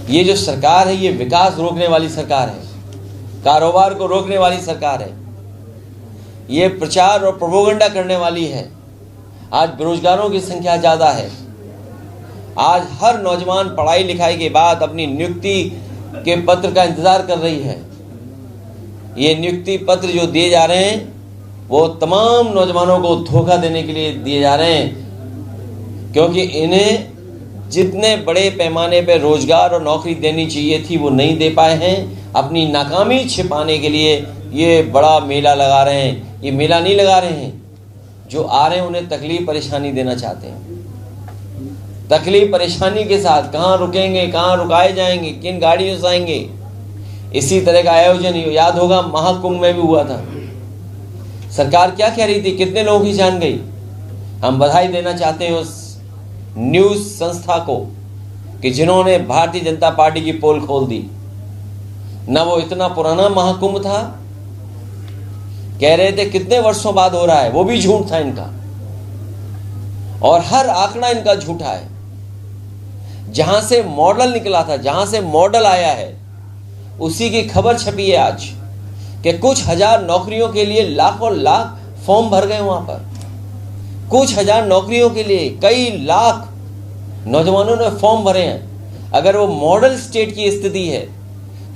ये जो सरकार है ये विकास रोकने वाली सरकार है, कारोबार को रोकने वाली सरकार है, ये प्रचार और प्रोपेगेंडा करने वाली है। आज बेरोजगारों की संख्या ज़्यादा है। आज हर नौजवान पढ़ाई लिखाई के बाद अपनी नियुक्ति के पत्र का इंतज़ार कर रही है। ये नियुक्ति पत्र जो दिए जा रहे हैं वो तमाम नौजवानों को धोखा देने के लिए दिए जा रहे हैं, क्योंकि इन्हें जितने बड़े पैमाने पर रोजगार और नौकरी देनी चाहिए थी वो नहीं दे पाए हैं। अपनी नाकामी छिपाने के लिए ये बड़ा मेला लगा रहे हैं। ये मेला नहीं लगा रहे हैं, जो आ रहे हैं उन्हें तकलीफ परेशानी देना चाहते हैं। तकलीफ परेशानी के साथ कहाँ रुकेंगे, कहाँ रुकाए जाएंगे, किन गाड़ियों से आएंगे, इसी तरह का आयोजन याद होगा महाकुंभ में भी हुआ था। सरकार क्या कह रही थी, कितने लोगों की जान गई। हम बधाई देना चाहते हैं उस न्यूज़ संस्था को कि जिन्होंने भारतीय जनता पार्टी की पोल खोल दी। न वो इतना पुराना महाकुंभ था, कह रहे थे कितने वर्षों बाद हो रहा है, वो भी झूठ था इनका, और हर आंकड़ा इनका झूठा है। जहां से मॉडल निकला था, जहां से मॉडल आया है, उसी की खबर छपी है आज कि कुछ हजार नौकरियों के लिए लाखों लाख फॉर्म भर गए। वहां पर कुछ हजार नौकरियों के लिए कई लाख नौजवानों ने फॉर्म भरे हैं। अगर वो मॉडल स्टेट की स्थिति है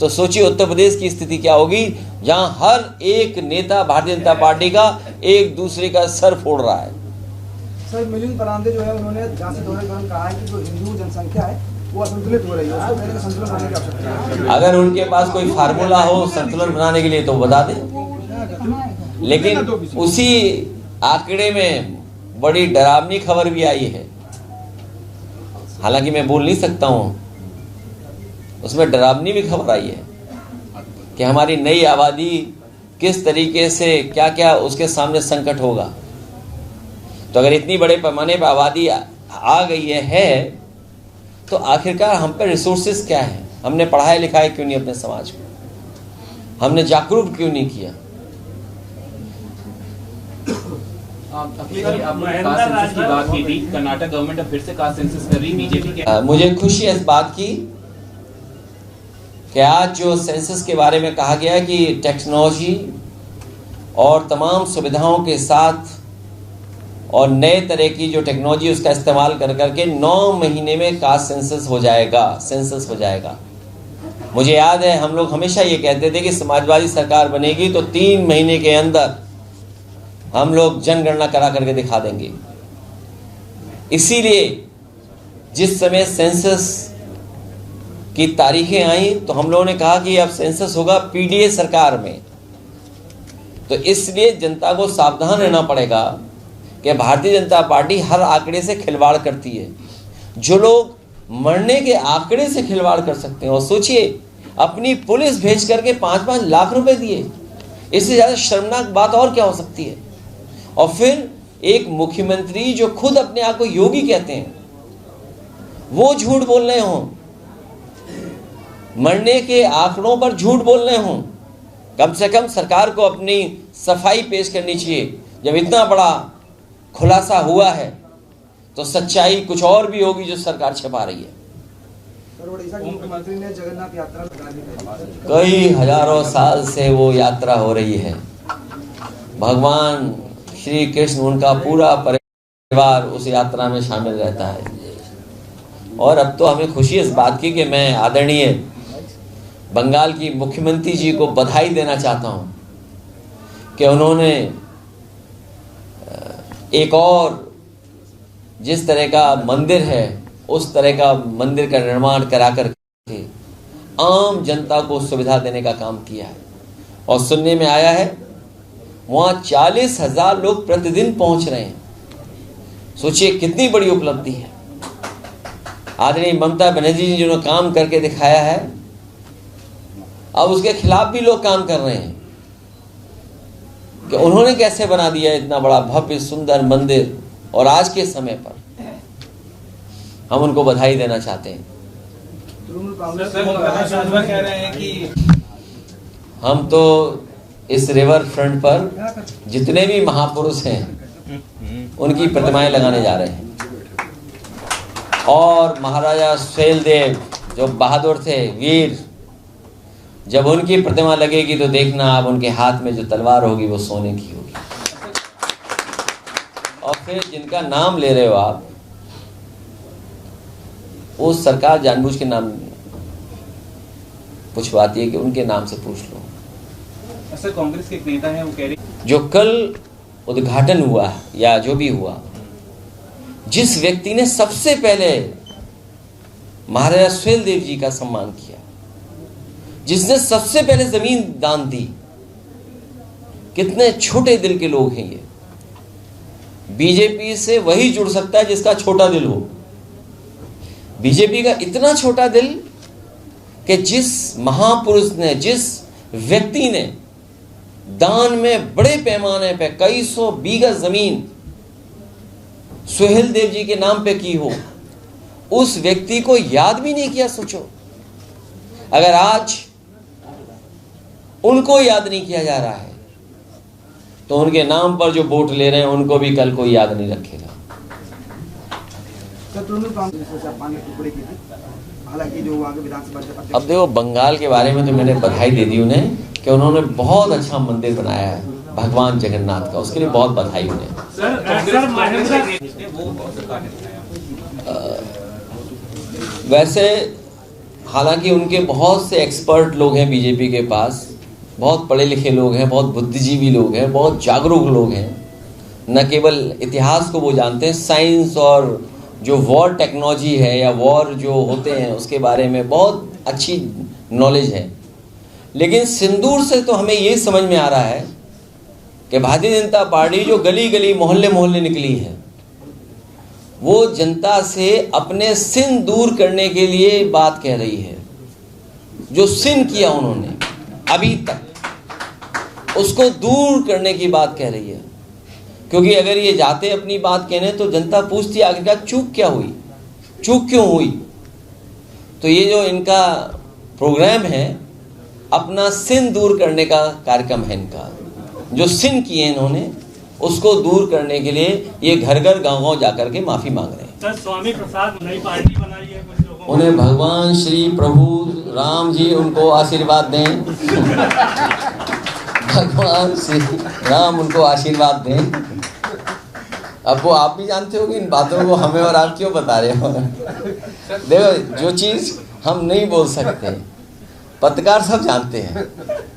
तो सोचिए उत्तर प्रदेश की स्थिति क्या होगी, जहां हर एक नेता भारतीय जनता पार्टी का एक दूसरे का सर फोड़ रहा है। सर, मिलिंद परांडे जो है उन्होंने झांसी दौरे के दौरान कहा है कि जो हिंदू जनसंख्या है वो असंतुलित हो रही है, उसको पहले संतुलन बनाने की आवश्यकता है। अगर उनके पास कोई फार्मूला हो संतुलन बनाने के लिए तो बता दें, लेकिन उसी आंकड़े में बड़ी डरावनी खबर भी आई है। हालांकि मैं बोल नहीं सकता हूं, उसमें डरावनी भी खबर आई है कि हमारी नई आबादी किस तरीके से क्या क्या उसके सामने संकट होगा। तो अगर इतनी बड़े पैमाने पर आबादी आ गई है तो आखिरकार हम पे रिसोर्सेज क्या है? हमने पढ़ाया लिखाया क्यों नहीं अपने समाज को? हमने जागरूक क्यों नहीं किया? आपने बात की थी, कर्नाटक गवर्नमेंट अब फिर से कास्ट सेंसस कर रही बीजेपी के। मुझे खुशी है इस बात की कि आज जो सेंसस के बारे में कहा गया कि टेक्नोलॉजी और तमाम सुविधाओं के साथ और नए तरह की जो टेक्नोलॉजी उसका इस्तेमाल कर करके 9 महीने में कास्ट सेंसस हो जाएगा। मुझे याद है हम लोग हमेशा ये कहते थे कि समाजवादी सरकार बनेगी तो 3 महीने के अंदर हम लोग जनगणना करा करके दिखा देंगे। इसीलिए जिस समय सेंसस की तारीखें आई तो हम लोगों ने कहा कि अब सेंसस होगा पीडीए सरकार में। तो इसलिए जनता को सावधान रहना पड़ेगा कि भारतीय जनता पार्टी हर आंकड़े से खिलवाड़ करती है। जो लोग मरने के आंकड़े से खिलवाड़ कर सकते हैं, और सोचिए अपनी पुलिस भेज करके 5-5 लाख रुपए दिए, इससे ज़्यादा शर्मनाक बात और क्या हो सकती है। और फिर एक मुख्यमंत्री जो खुद अपने आप को योगी कहते हैं वो झूठ बोल रहे हों, मरने के आंकड़ों पर झूठ बोल रहे हों। कम से कम सरकार को अपनी सफाई पेश करनी चाहिए। जब इतना बड़ा खुलासा हुआ है तो सच्चाई कुछ और भी होगी जो सरकार छिपा रही है। मुख्यमंत्री ने जगन्नाथ यात्रा कई हजारों साल से वो यात्रा हो रही है। भगवान श्री कृष्ण, उनका पूरा परिवार उस यात्रा में शामिल रहता है। और अब तो हमें खुशी इस बात की कि मैं आदरणीय बंगाल की मुख्यमंत्री जी को बधाई देना चाहता हूं कि उन्होंने एक और जिस तरह का मंदिर है उस तरह का मंदिर का निर्माण करा करके आम जनता को सुविधा देने का काम किया है। और सुनने में आया है वहाँ 40,000 लोग प्रतिदिन पहुंच रहे हैं। सोचिए कितनी बड़ी उपलब्धि है। आदरणीय ममता बनर्जी जी जिन्होंने काम करके दिखाया है, अब उसके खिलाफ भी लोग काम कर रहे हैं कि उन्होंने कैसे बना दिया इतना बड़ा भव्य सुंदर मंदिर। और आज के समय पर हम उनको बधाई देना चाहते हैं। कह रहे हैं कि हम तो इस रिवर फ्रंट पर जितने भी महापुरुष हैं उनकी प्रतिमाएं लगाने जा रहे हैं। और महाराजा सुहेलदेव जो बहादुर थे, वीर, जब उनकी प्रतिमा लगेगी तो देखना आप उनके हाथ में जो तलवार होगी वो सोने की होगी। और फिर जिनका नाम ले रहे हो आप, वो सरकार जानबूझ के नाम पूछवाती है कि उनके नाम से पूछ लो। सर, कांग्रेस के एक नेता हैं, वो कह रहे जो कल उद्घाटन हुआ या जो भी हुआ, जिस व्यक्ति ने सबसे पहले महाराजा सुहेलदेव जी का सम्मान किया, जिसने सबसे पहले जमीन दान दी, कितने छोटे दिल के लोग हैं ये। बीजेपी से वही जुड़ सकता है जिसका छोटा दिल हो। बीजेपी का इतना छोटा दिल कि जिस महापुरुष ने, जिस व्यक्ति ने दान में बड़े पैमाने पे कई सौ बीघा जमीन सुहेलदेव जी के नाम पे की हो, उस व्यक्ति को याद भी नहीं किया। सोचो, अगर आज उनको याद नहीं किया जा रहा है तो उनके नाम पर जो वोट ले रहे हैं उनको भी कल कोई याद नहीं रखेगा। हालांकि जो आगे विधानसभा, अब देखो, बंगाल के बारे में तो मैंने बधाई दे दी उन्हें कि उन्होंने बहुत अच्छा मंदिर बनाया है भगवान जगन्नाथ का, उसके लिए बहुत बधाई उन्हें। वैसे हालांकि उनके बहुत से एक्सपर्ट लोग हैं बीजेपी के पास, बहुत पढ़े लिखे लोग हैं, बहुत बुद्धिजीवी लोग हैं, बहुत जागरूक लोग हैं। न केवल इतिहास को वो जानते हैं, साइंस और जो वॉर टेक्नोलॉजी है या वॉर जो होते हैं उसके बारे में बहुत अच्छी नॉलेज है। लेकिन सिंदूर से तो हमें ये समझ में आ रहा है कि भारतीय जनता पार्टी जो गली गली मोहल्ले मोहल्ले निकली है, वो जनता से अपने सिन दूर करने के लिए बात कह रही है। जो सिन किया उन्होंने अभी तक, उसको दूर करने की बात कह रही है। क्योंकि अगर ये जाते अपनी बात कहने तो जनता पूछती आखिरकार चूक क्या हुई, चूक क्यों हुई। तो ये जो इनका प्रोग्राम है, अपना सिन दूर करने का कार्यक्रम है इनका। जो सिन किए इन्होंने उसको दूर करने के लिए ये घर घर गांव गांव जाकर के माफी मांग रहे हैं। सर, स्वामी प्रसाद नई पार्टी बनाई है कुछ लोगों, उन्हें भगवान श्री प्रभु राम जी उनको आशीर्वाद दें। भगवान श्री राम उनको आशीर्वाद दें। अब वो आप भी जानते हो कि इन बातों को हमें और आप क्यों बता रहे हो। देखो, जो चीज़ हम नहीं बोल सकते, पत्रकार सब जानते हैं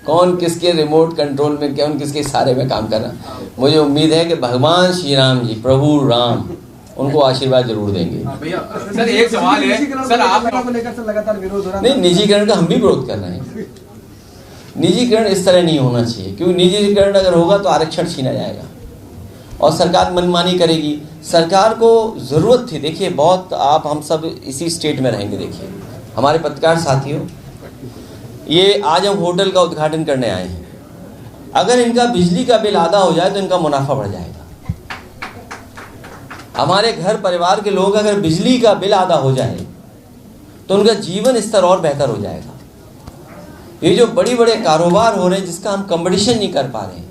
कौन किसके रिमोट कंट्रोल में, कौन किसके इशारे में काम कर रहा है। मुझे उम्मीद है कि भगवान श्री राम जी, प्रभु राम, उनको आशीर्वाद जरूर देंगे। भैया सर, एक सवाल है सर, आप लेकर लगातार विरोध हो रहा है। नहीं, निजीकरण का हम भी विरोध कर रहे हैं। निजीकरण इस तरह नहीं होना चाहिए, क्योंकि निजीकरण अगर होगा तो आरक्षण छीना जाएगा और सरकार मनमानी करेगी। सरकार को ज़रूरत थी, देखिए बहुत, आप हम सब इसी स्टेट में रहेंगे। देखिए हमारे पत्रकार साथियों, ये आज हम होटल का उद्घाटन करने आए हैं। अगर इनका बिजली का बिल आधा हो जाए तो इनका मुनाफा बढ़ जाएगा। हमारे घर परिवार के लोग अगर बिजली का बिल आधा हो जाए तो उनका जीवन स्तर और बेहतर हो जाएगा। ये जो बड़ी बड़े कारोबार हो रहे हैं जिसका हम कंपटीशन नहीं कर पा रहे हैं,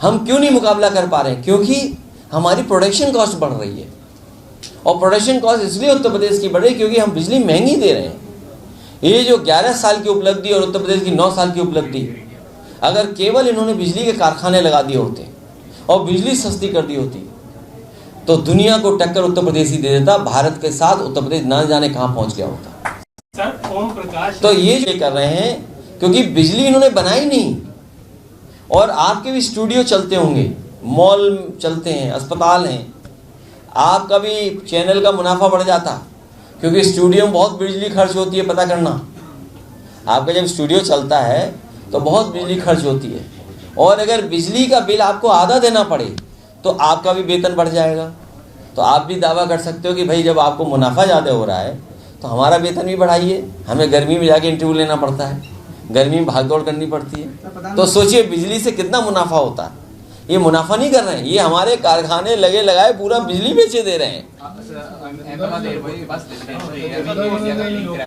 हम क्यों नहीं मुकाबला कर पा रहे हैं? क्योंकि हमारी प्रोडक्शन कॉस्ट बढ़ रही है। और प्रोडक्शन कॉस्ट इसलिए उत्तर प्रदेश की बढ़ रही है क्योंकि हम बिजली महंगी दे रहे हैं। ये जो 11 साल की उपलब्धि और उत्तर प्रदेश की 9 साल की उपलब्धि, अगर केवल इन्होंने बिजली के कारखाने लगा दिए होते और बिजली सस्ती कर दी होती तो दुनिया को टक्कर उत्तर प्रदेश ही दे देता। भारत के साथ उत्तर प्रदेश ना जाने कहाँ पहुँच गया होता। सर, ओम प्रकाश तो ये जो कर रहे हैं क्योंकि बिजली इन्होंने बनाई नहीं। और आपके भी स्टूडियो चलते होंगे, मॉल चलते हैं, अस्पताल हैं, आपका भी चैनल का मुनाफा बढ़ जाता क्योंकि स्टूडियो में बहुत बिजली खर्च होती है। पता करना, आपका जब स्टूडियो चलता है तो बहुत बिजली खर्च होती है। और अगर बिजली का बिल आपको आधा देना पड़े तो आपका भी वेतन बढ़ जाएगा। तो आप भी दावा कर सकते हो कि भाई जब आपको मुनाफा ज़्यादा हो रहा है तो हमारा वेतन भी बढ़ाइए। हमें गर्मी में जाके इंटरव्यू लेना पड़ता है, गर्मी में भागदौड़ करनी पड़ती है। तो सोचिए बिजली से कितना मुनाफा होता है। ये मुनाफा नहीं कर रहे हैं, ये हमारे कारखाने लगे लगाए पूरा बिजली बेचे दे रहे हैं।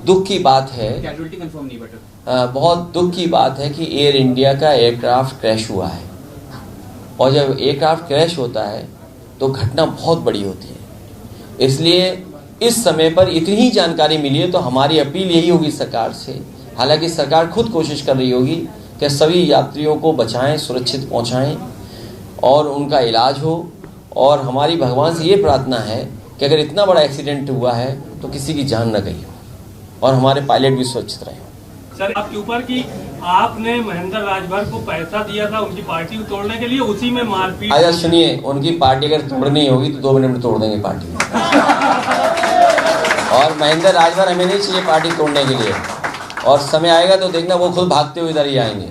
दुख की बात है, बहुत दुख की बात है कि एयर इंडिया का एयरक्राफ्ट क्रैश हुआ है। और जब एयरक्राफ्ट क्रैश होता है तो घटना बहुत बड़ी होती है। इसलिए इस समय पर इतनी ही जानकारी मिली है, तो हमारी अपील यही होगी सरकार से, हालांकि सरकार खुद कोशिश कर रही होगी कि सभी यात्रियों को बचाएं, सुरक्षित पहुंचाएं और उनका इलाज हो। और हमारी भगवान से ये प्रार्थना है कि अगर इतना बड़ा एक्सीडेंट हुआ है तो किसी की जान न गई हो और हमारे पायलट भी सुरक्षित रहे हो। सर, आपके ऊपर की आपने महेंद्र राजभर को पैसा दिया था उनकी पार्टी को तोड़ने के लिए, उसी में मारपीट। अच्छा सुनिए, उनकी पार्टी अगर तोड़नी होगी तो 2 मिनट में तोड़ देंगे पार्टी और महेंद्र राजभर हमें नहीं चाहिए पार्टी तोड़ने के लिए। और समय आएगा तो देखना वो खुद भागते हुए इधर ही आएंगे।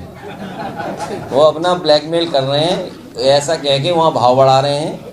वो अपना ब्लैकमेल कर रहे हैं, ऐसा कह के वहाँ भाव बढ़ा रहे हैं